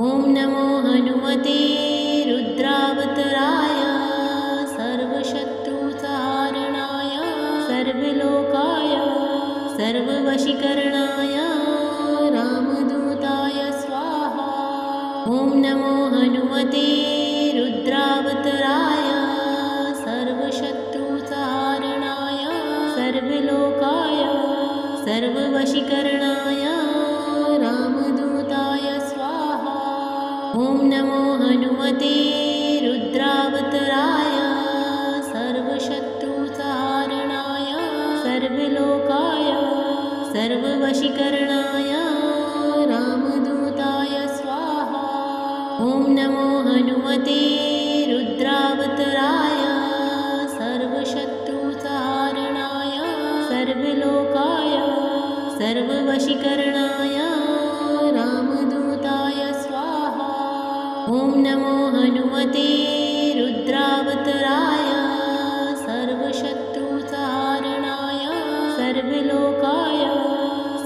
ॐ नमो हनुमते रुद्रावताराय सर्वशत्रुतारणाय सर्वलोकाय सर्ववशीकरणाय रामदूताय स्वाहा। ॐ नमो हनुमते रुद्रावताराय सर्वशत्रुतारणाय सर्वलोकाय सर्ववशीकरणाय रामदूताय स्वाहा। ॐ नमो हनुमते रुद्रावताराय सर्वशत्रुतारणाय सर्वलोकाय सर्ववशीकरणाय रामदूताय स्वाहा। ॐ नमो हनुमते रुद्रावताराय सर्वशत्रुतारणाय सर्वलोकाय सर्ववशीकरणाय रामदूताय स्वाहा। ॐ नमो हनुमते रुद्रावताराय सर्वशत्रुतारणाय सर्वलोकाय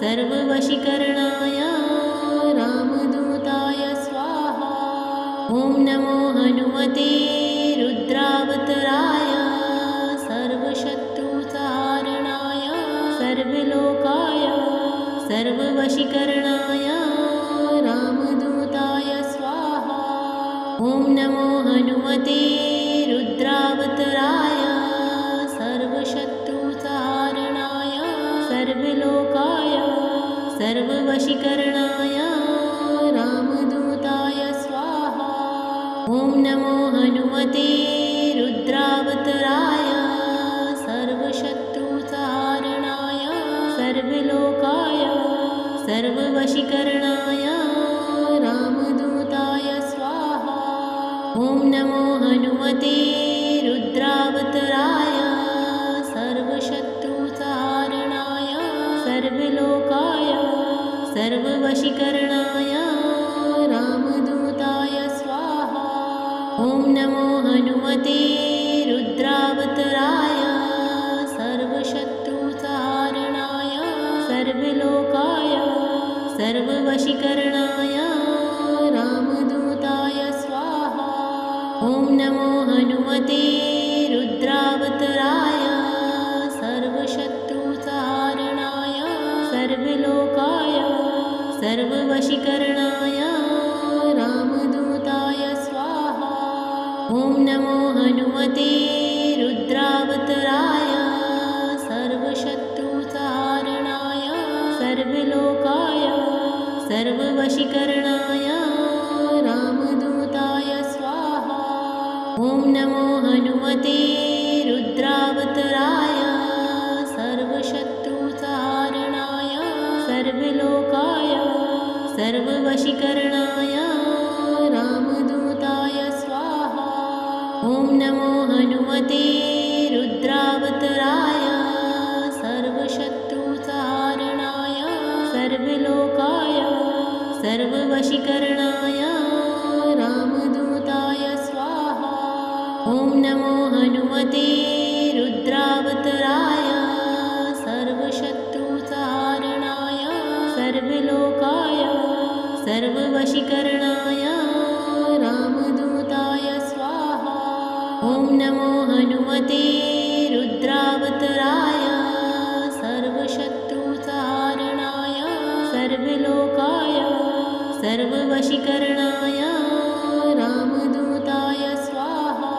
सर्ववशीकरणाय रामदूताय स्वाहा। ॐ नमो हनुमते रुद्रावताराय सर्वशत्रुतारणाय सर्वलोकाय सर्ववशीकरणाय रामदूताय स्वाहा। ॐ नमो हनुमते रुद्रावताराय सर्वशत्रुतारणाय सर्वलोकाय सर्ववशीकरणाय रामदूताय स्वाहा। ॐ नमो हनुमते रुद्रावताराय सर्वशत्रुतारणाय सर्वलोकाय सर्ववशीकरणाय रामदूताय स्वाहा। ॐ नमो हनुमते रुद्रावताराय सर्वशत्रुतारणाय सर्वलोकाय सर्ववशीकरणाय रामदूताय स्वाहा। ॐ नमो हनुमते रुद्रावताराय सर्वशत्रुतारणाय सर्वलोकाय सर्ववशीकरणाय रामदूताय स्वाहा। ॐ नमो हनुमते रुद्रावताराय सर्वशत्रुतारणाय सर्वलोकाय सर्ववशीकरणाय रामदूताय स्वाहा। ॐ नमो हनुमते रुद्रावताराय सर्वशत्रुतारणाय सर्वलोकाय सर्ववशीकरणाय रामदूताय स्वाहा। ॐ नमो हनुमते रुद्रावताराय सर्वशत्रुतारणाय सर्वलोकाय सर्ववशीकरणाय रामदूताय स्वाहा। ॐ नमो हनुमते रुद्रावताराय सर्वशत्रुतारणाय सर्वलोकाय सर्ववशीकरणाय रामदूताय स्वाहा। ॐ नमो हनुमते रुद्रावताराय सर्वशत्रुतारणाय सर्वलोकाय सर्ववशीकरणाय रामदूताय स्वाहा। ॐ नमो हनुमते रुद्रावताराय सर्वशत्रुतारणाय सर्वलोकाय सर्ववशीकरणाय रामदूताय स्वाहा।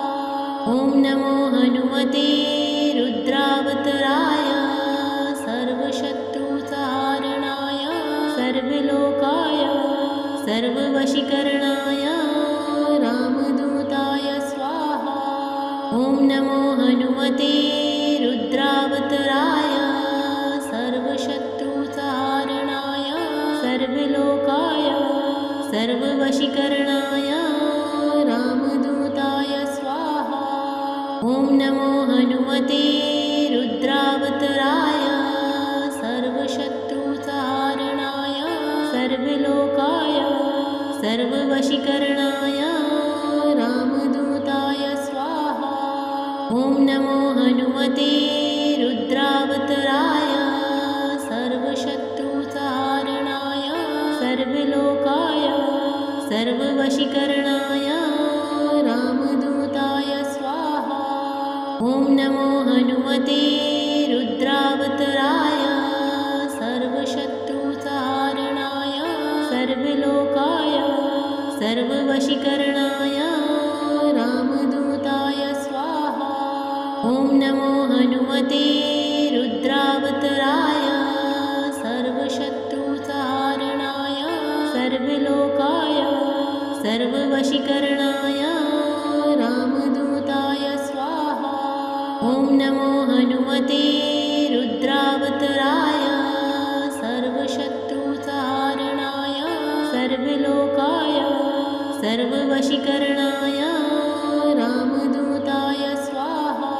ॐ नमो हनुमते रुद्रावताराय सर्वशत्रुतारणाय सर्वलोकाय सर्ववशीकरणाय रामदूताय स्वाहा। ॐ नमो हनुमते रुद्रावताराय सर्वशत्रुतारणाय सर्वलोकाय सर्ववशीकरणाय रामदूताय स्वाहा। ॐ नमो हनुमते रुद्रावताराय सर्वशत्रुतारणाय सर्वलोकाय सर्ववशीकरणाय रामदूताय स्वाहा। ॐ नमो हनुमते रुद्रावताराय सर्वशत्रुतारणाय सर्वलोकाय सर्ववशीकरणाय रामदूताय स्वाहा। ॐ नमो हनुमते रुद्रावताराय सर्वशत्रुसंहारणाय सर्वलोकाय सर्ववशीकरणाय रामदूताय स्वाहा। ॐ नमो हनुमते रुद्रावताराय सर्वशत्रुसंहारणाय सर्वलोकाय सर्ववशीकरणाय रामदूताय स्वाहा। ॐ नमो हनुमते रुद्रावताराय सर्वशत्रुसंहारणाय सर्वलोकाय सर्ववशीकरणाय रामदूताय स्वाहा।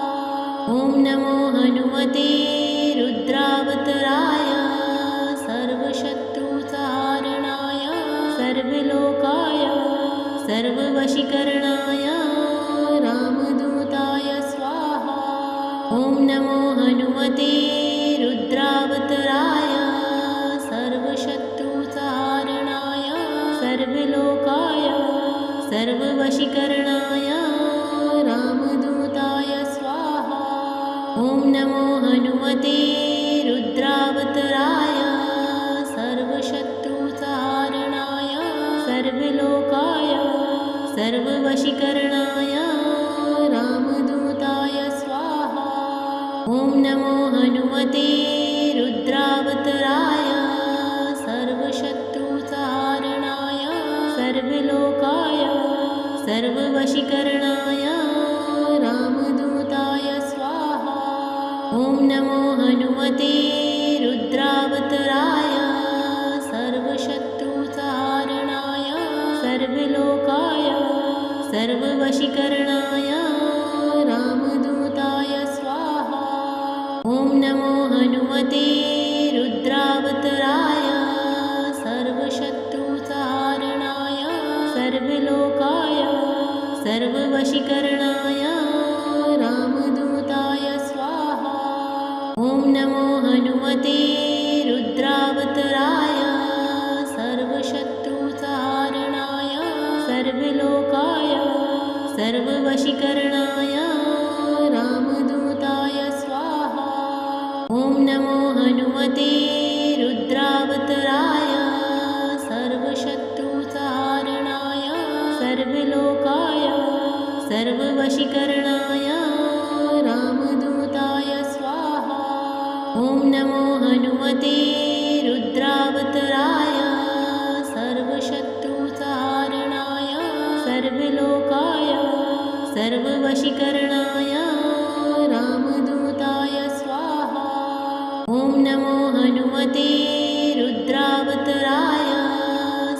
ॐ नमो हनुमते रुद्रावताराय सर्वशत्रुसंहारणाय सर्वलोकाय सर्ववशीकरणाय रामदूताय स्वाहा। ॐ नमो हनुमते रुद्रावताराय सर्वशत्रुसंहारणाय सर्वलोकाय सर्ववशीकरणाय रामदूताय स्वाहा। ॐ नमो हनुमते रुद्रावताराय सर्वशत्रुसंहारणाय सर्वलोकाय सर्ववशीकरणाय रामदूताय स्वाहा। ॐ नमो हनुमते रुद्रावताराय सर्वशत्रुसंहारणाय सर्वलोकाय सर्ववशीकरणाय रामदूताय स्वाहा। ॐ नमो हनुमते रुद्रावताराय सर्वशत्रुसंहारणाय सर्वलोकाय सर्ववशीकरणाय रामदूताय स्वाहा। ॐ नमो हनुमते रुद्रावताराय सर्वशत्रुसंहारणाय सर्वलोकाय सर्ववशीकरणाय रामदूताय स्वाहा। ॐ नमो हनुमते रुद्रावताराय सर्वशत्रुसंहारणाय सर्वलोकाय सर्ववशीकरणाय रामदूताय स्वाहा। ॐ नमो हनुमते रुद्रावताराय सर्वशत्रुसंहारणाय सर्वलोकाय सर्ववशीकरणाय रामदूताय स्वाहा। ॐ नमो हनुमते रुद्रावताराय सर्वशत्रुसंहारणाय सर्वलोकाय सर्ववशीकरणाय रामदूताय स्वाहा। ॐ नमो हनुमते रुद्रावताराय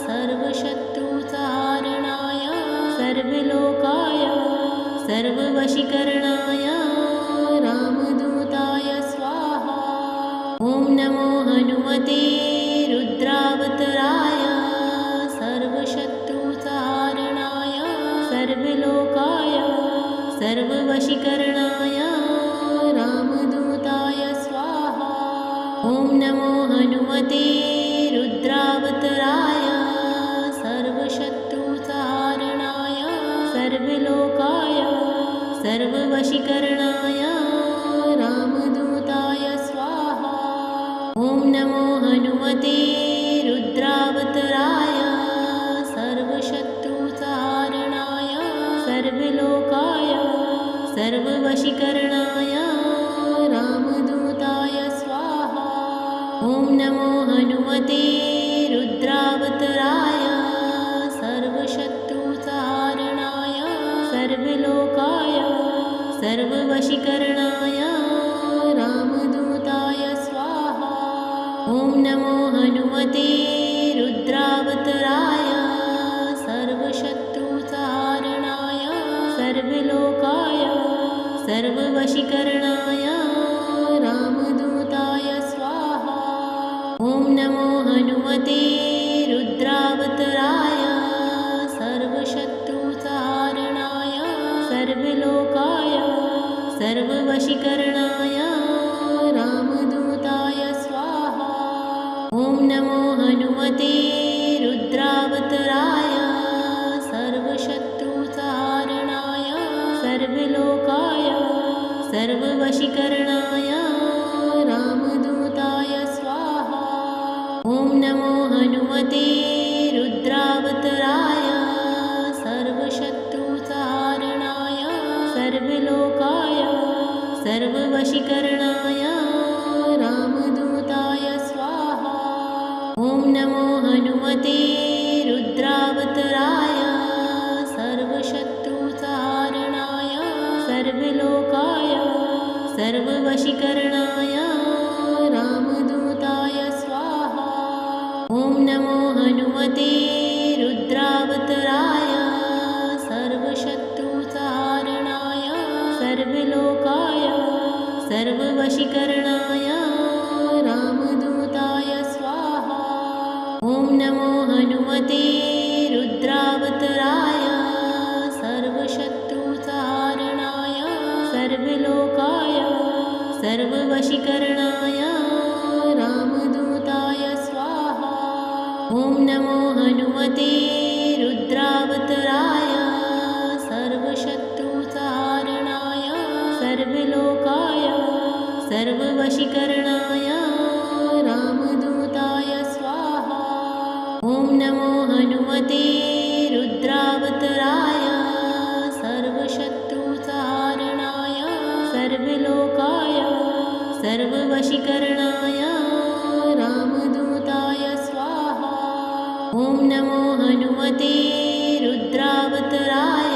सर्वशत्रुसंहारणाय सर्वलोकाय सर्ववशीकरणाय रामदूताय स्वाहा। ॐ नमो हनुमते रुद्रावताराय सर्वशत्रुसंहारणाय सर्वलोकाय सर्ववशीकरणाय रामदूताय स्वाहा। ॐ नमो हनुमते रुद्रावताराय सर्वशत्रुसंहारणाय सर्वलोकाय सर्ववशीकरणाय रामदूताय स्वाहा। ॐ नमो हनुमते रुद्रावताराय सर्वशत्रुसंहारणाय सर्वलोकाय सर्ववशीकरणाय रामदूताय स्वाहा। ॐ नमो हनुमते रुद्रावताराय सर्वशत्रुसंहारणाय सर्वलोकाय सर्ववशीकरणाय रामदूताय स्वाहा। ॐ नमो हनुमते रुद्रावताराय सर्वशत्रुसंहारणाय सर्वलोकाय सर्ववशीकरणाय रामदूताय स्वाहा। ॐ नमो हनुमते रुद्रावताराय सर्वशत्रुसंहारणाय सर्वलोकाय सर्ववशीकरणाय रामदूताय स्वाहा। ॐ नमो हनुमते रुद्रावताराय सर्ववशीकरणाय रामदूताय स्वाहा। ॐ नमो हनुमते रुद्रावताराय सर्वशत्रुसंहारणाय सर्वलोकाय सर्ववशीकरणाय रामदूताय स्वाहा। ॐ नमो हनुमते रुद्रावताराय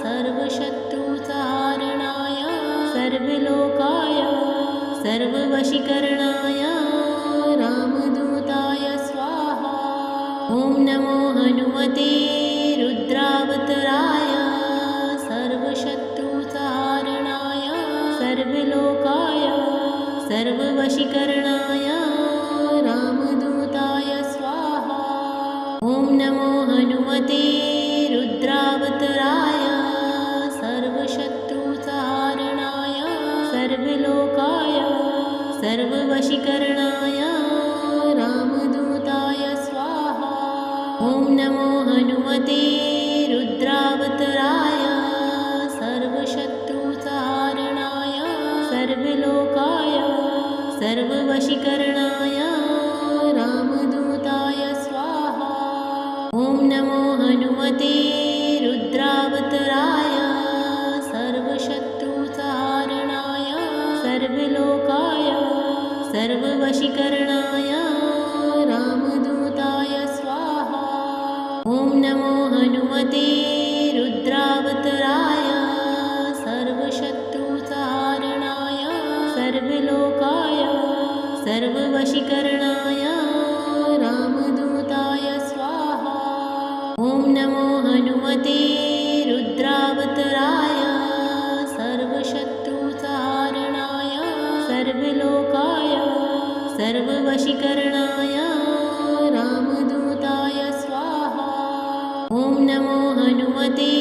सर्वशत्रुसंहारणाय सर्वलोकाय सर्ववशीकरणाय रामदूताय स्वाहा। ॐ नमो हनुमते रुद्रावताराय सर्वशत्रुसंहारणाय सर्वलोकाय सर्ववशीकरणाय रामदूताय स्वाहा। ॐ नमो हनुमते रुद्रावताराय सर्वशत्रुसंहारणाय सर्वलोकाय सर्ववशीकरणाय रामदूताय स्वाहा। ॐ नमो हनुमते रुद्रावताराय सर्वशत्रुसंहारणाय सर्वलोकाय सर्ववशीकरणाय रामदूताय स्वाहा। ॐ नमो हनुमते रुद्रावताराय सर्वशत्रुसंहारणाय सर्वलोकाय सर्ववशीकरणाय रामदूताय स्वाहा। ॐ नमो हनुमते रुद्रावताराय सर्वशत्रुसंहारणाय सर्वलोकाय सर्ववशीकरणाय रामदूताय स्वाहा। ॐ नमो हनुमते रुद्रावताराय सर्वशत्रुसंहारणाय सर्वलोकाय सर्ववशीकरणाय रामदूताय स्वाहा। ॐ नमो हनुमते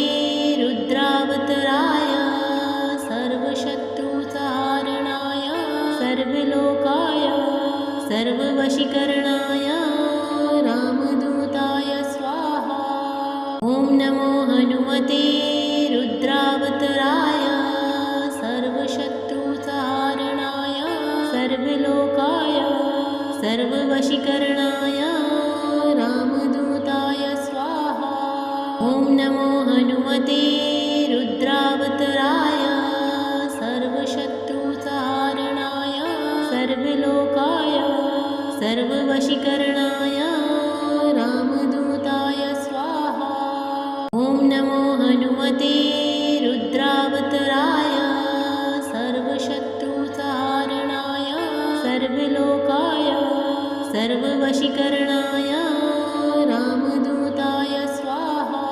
रुद्रावताराय सर्वशत्रुसंहारणाय सर्वलोकाय सर्ववशीकरणाय रामदूताय स्वाहा। ॐ नमो हनुमते रुद्रावताराय सर्वशत्रुसंहारणाय सर्वलोकाय सर्ववशीकरणाय रामदूताय स्वाहा। ॐ नमो हनुमते रुद्रावताराय सर्वशत्रुसंहारणाय सर्वलोकाय सर्ववशीकरणाय रामदूताय स्वाहा। ॐ नमो हनुमते रुद्रावताराय सर्वशत्रुसंहारणाय सर्वलोकाय सर्ववशीकरणाय रामदूताय स्वाहा।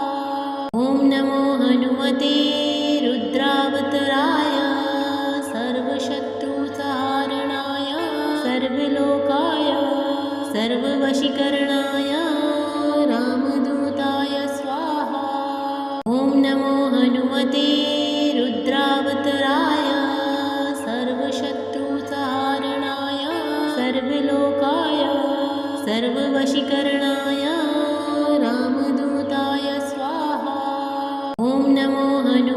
ॐ नमो हनुमते रुद्रावताराय सर्वशत्रुसंहारणाय सर्वलोकाय सर्ववशीकरणाय रामदूताय स्वाहा। ॐ नमो हनुमते रुद्रावताराय सर्वशत्रुसंहारणाय सर्वलोकाय सर्ववशीकरणाय रामदूताय स्वाहा। ॐ नमो हनुमते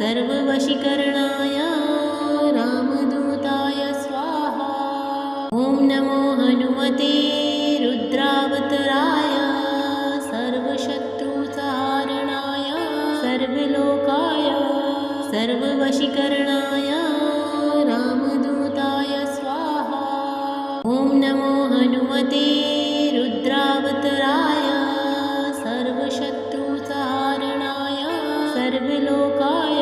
सर्ववशीकरणाय रामदूताय स्वाहा। ॐ नमो हनुमते रुद्रावताराय सर्वशत्रुसंहारणाय सर्वलोकाय सर्ववशीकरणाय रामदूताय स्वाहा। ॐ नमो हनुमते रुद्रावताराय सर्वशत्रुसंहारणाय सर्वलोकाय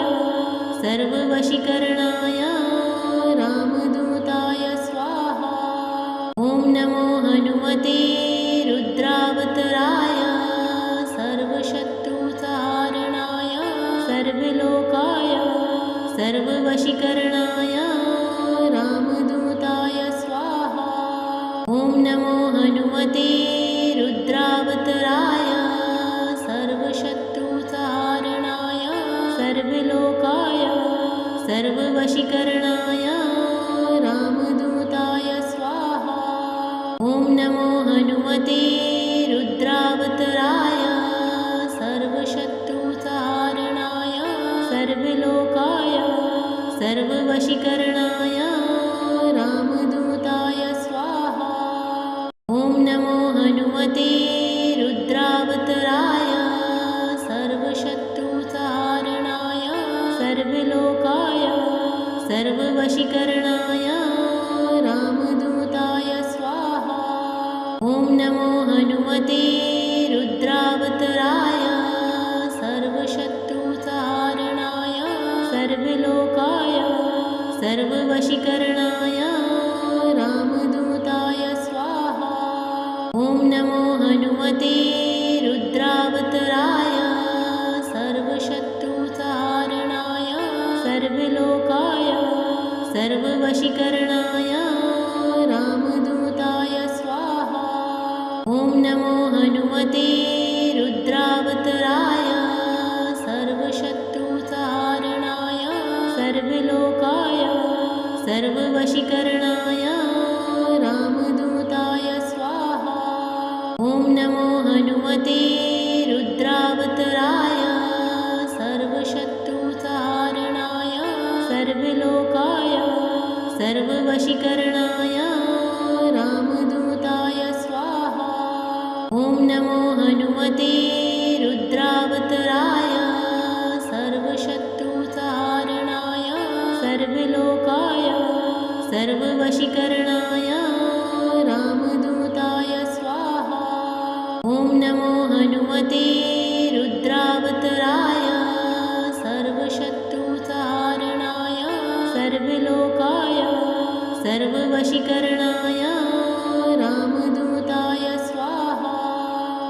सर्ववशीकरणाय रामदूताय स्वाहा। ॐ नमो हनुमते रुद्रावताराय सर्वशत्रुसंहारणाय सर्वलोकाय सर्ववशीकरणाय रामदूताय स्वाहा। ॐ नमो हनुमते रुद्रावताराय सर्वशत्रुसंहारणाय सर्वलोकाय सर्ववशीकरणाय रामदूताय स्वाहा। ॐ नमो हनुमते रुद्रावताराय सर्वशत्रुसंहारणाय सर्वलोकाय सर्ववशीकरणाय रामदूताय स्वाहा। ॐ नमो हनुमते रुद्रावताराय सर्वशत्रुसंहारणाय सर्वलोकाय सर्ववशीकरणाय रामदूताय स्वाहा। ॐ नमो हनुमते रुद्रावताराय सर्वशत्रुसंहारणाय सर्वलोकाय सर्ववशीकरणाय रामदूताय स्वाहा। ॐ नमो हनुमते रुद्रावताराय सर्वशत्रुसंहारणाय सर्वलोकाय सर्ववशीकरणाय रामदूताय स्वाहा। ॐ नमो हनुमते रुद्रावताराय सर्वशत्रुसंहारणाय सर्वलोकाय सर्ववशीकरणाय रामदूताय स्वाहा। ॐ नमो हनुमते रुद्रावताराय सर्वशत्रुसंहारणाय सर्वलोकाय सर्ववशीकरणाय रामदूताय स्वाहा। ॐ नमो हनुमते रुद्रावताराय सर्वशत्रुसंहारणाय सर्वलोकाय सर्ववशीकरणाय रामदूताय स्वाहा। ॐ नमो हनुमते रुद्रावताराय सर्वशत्रुसंहारणाय सर्वलोकाय सर्ववशीकरणाय रामदूताय स्वाहा।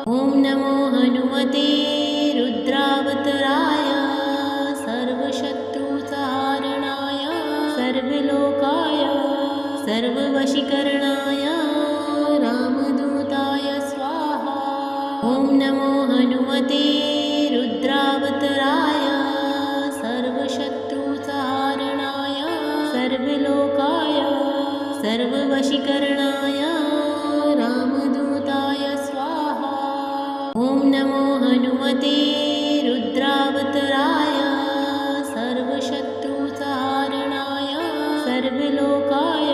ॐ नमो हनुमते रुद्रावताराय सर्वशत्रुसंहारणाय सर्वलोकाय सर्ववशीकरणाय रामदूताय स्वाहा। ॐ नमो हनुमते रुद्रावताराय सर्वशत्रुसंहारणाय सर्वलोकाय सर्ववशीकरणाय रामदूताय स्वाहा। ॐ नमो हनुमते रुद्रावताराय सर्वशत्रुसंहारणाय सर्वलोकाय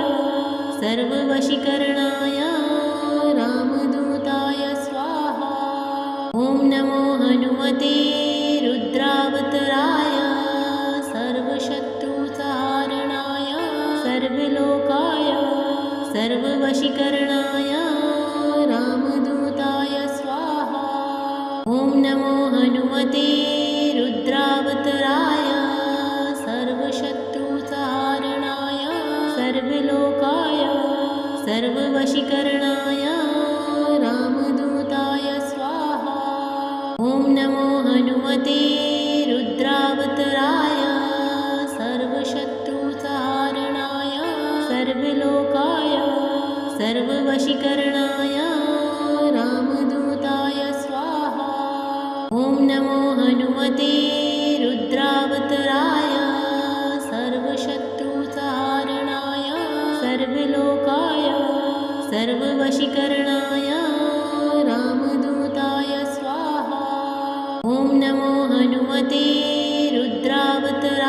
सर्ववशीकरणाय रामदूताय स्वाहा। ॐ नमो हनुमते रुद्रावताराय सर्वशत्रुसंहारणाय सर्वलोकाय सर्ववशीकरणाय रामदूताय स्वाहा। ॐ नमो हनुमते रुद्रावताराय सर्वशत्रुसंहारणाय सर्वलोकाय सर्ववशीकरणाय रामदूताय स्वाहा। ॐ नमो हनुमते रुद्रावताराय सर्वशत्रुसंहारणाय सर्वलोकाय सर्ववशीकरणाय रामदूताय स्वाहा। ॐ नमो हनुमते रुद्रावताराय सर्वशत्रुसंहारणाय सर्वलोकाय सर्ववशीकरणाय रामदूताय स्वाहा। ॐ नमो हनुमते रुद्रावताराय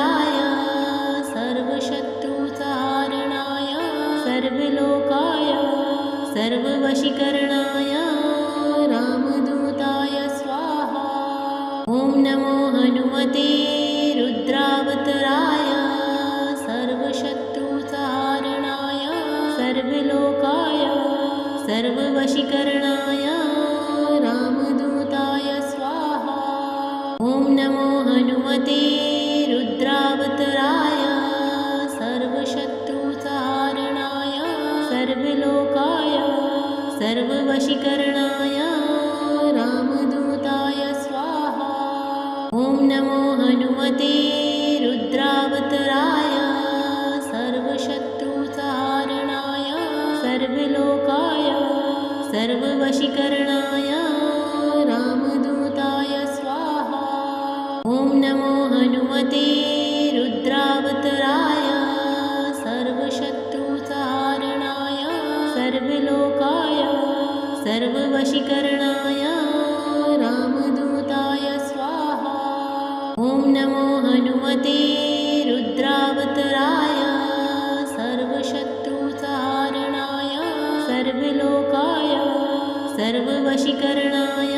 सर्ववशीकरणाय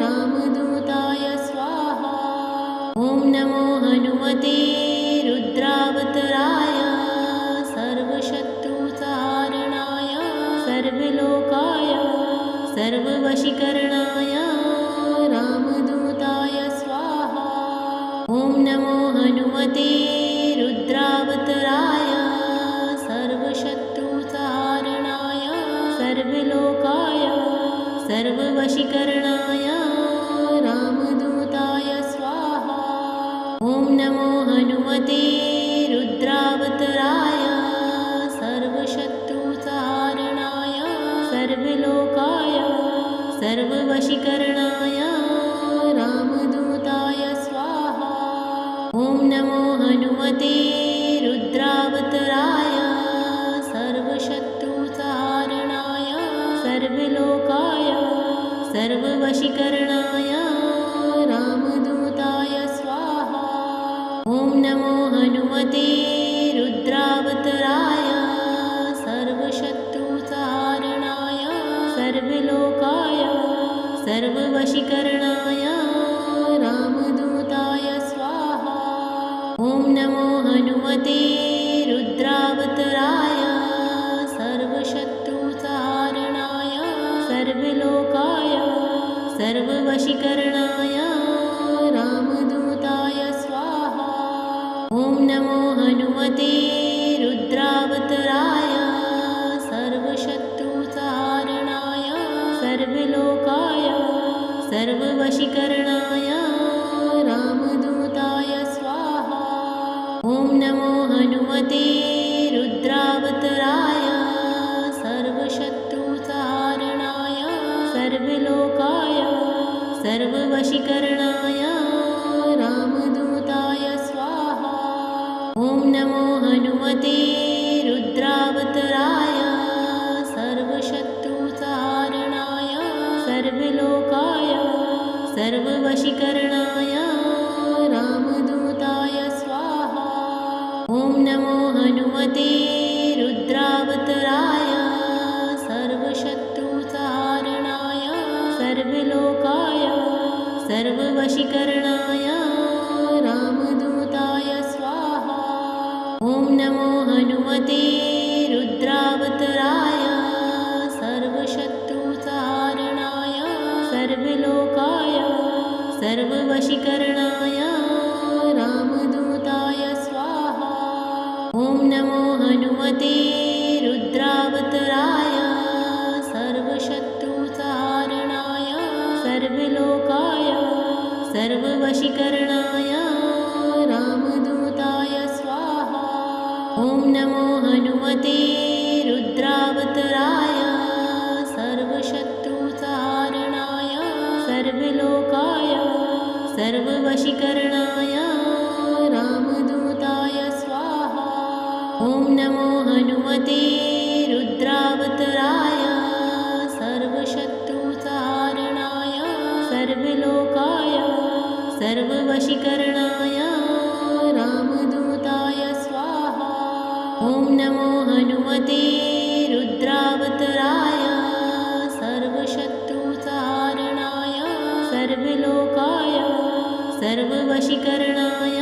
रामदूताय स्वाहा। ॐ नमो हनुमते रुद्रावताराय सर्वशत्रुसंहारणाय सर्वलोकाय सर्ववशीकरणाय रामदूताय स्वाहा। ॐ नमो हनुमते रुद्रावताराय सर्वशत्रुसंहारणाय सर्वलोकाय सर्ववशीकरणाय रामदूताय स्वाहा। ॐ नमो हनुमते रुद्रावताराय सर्वशत्रुसंहारणाय सर्वलोकाय सर्ववशीकरणाय रामदूताय स्वाहा। ॐ नमो हनुमते रुद्रावताराय सर्वशत्रुसंहारणाय सर्वलोकाय सर्ववशीकरणाय रामदूताय स्वाहा। ॐ नमो हनुमते रुद्रावताराय सर्वशत्रुसंहारणाय सर्वलोकाय सर्ववशीकरणाय रामदूताय स्वाहा। ॐ नमो हनुमते रुद्रावताराय सर्वशत्रुसंहारणाय सर्वलोकाय सर्ववशीकरणाय रामदूताय स्वाहा। ॐ नमो हनुमते रुद्रावताराय सर्वशत्रुसंहारणाय सर्वलोकाय सर्ववशीकरणाय रामदूताय स्वाहा। ॐ नमो हनुमते रुद्रावताराय सर्वशत्रुसंहारणाय सर्वलोकाय सर्ववशीकरणाय रामदूताय स्वाहा। ॐ नमो हनुमते रुद्रावताराय सर्वशत्रुसंहारणाय सर्वलोकाय सर्ववशीकरणाय रामदूताय स्वाहा। ॐ नमो हनुमते रुद्रावताराय सर्वशत्रुसंहारणाय सर्वलोकाय सर्ववशीकरणाय रामदूताय स्वाहा। ॐ नमो हनुमते रुद्रावताराय सर्वशत्रुसंहारणाय सर्वलोकाय सर्ववशीकरणाय रामदूताय स्वाहा। ॐ नमो हनुमते रुद्रावताराय सर्वशत्रुसंहारणाय सर्वलोकाय सर्ववशीकरणाय रामदूताय स्वाहा। ॐ नमो हनुमते रुद्रावताराय सर्वशत्रुसंहारणाय सर्वलोकाय सर्ववशीकरणाय रामदूताय स्वाहा। ॐ नमो हनुमते रुद्रावताराय सर्वशत्रुसंहारणाय सर्वलोकाय सर्ववशीकरणाय रामदूताय स्वाहा। ॐ नमो हनुमते रुद्रावताराय सर्वशत्रुसंहारणाय सर्वलोकाय सर्ववशीकरणाय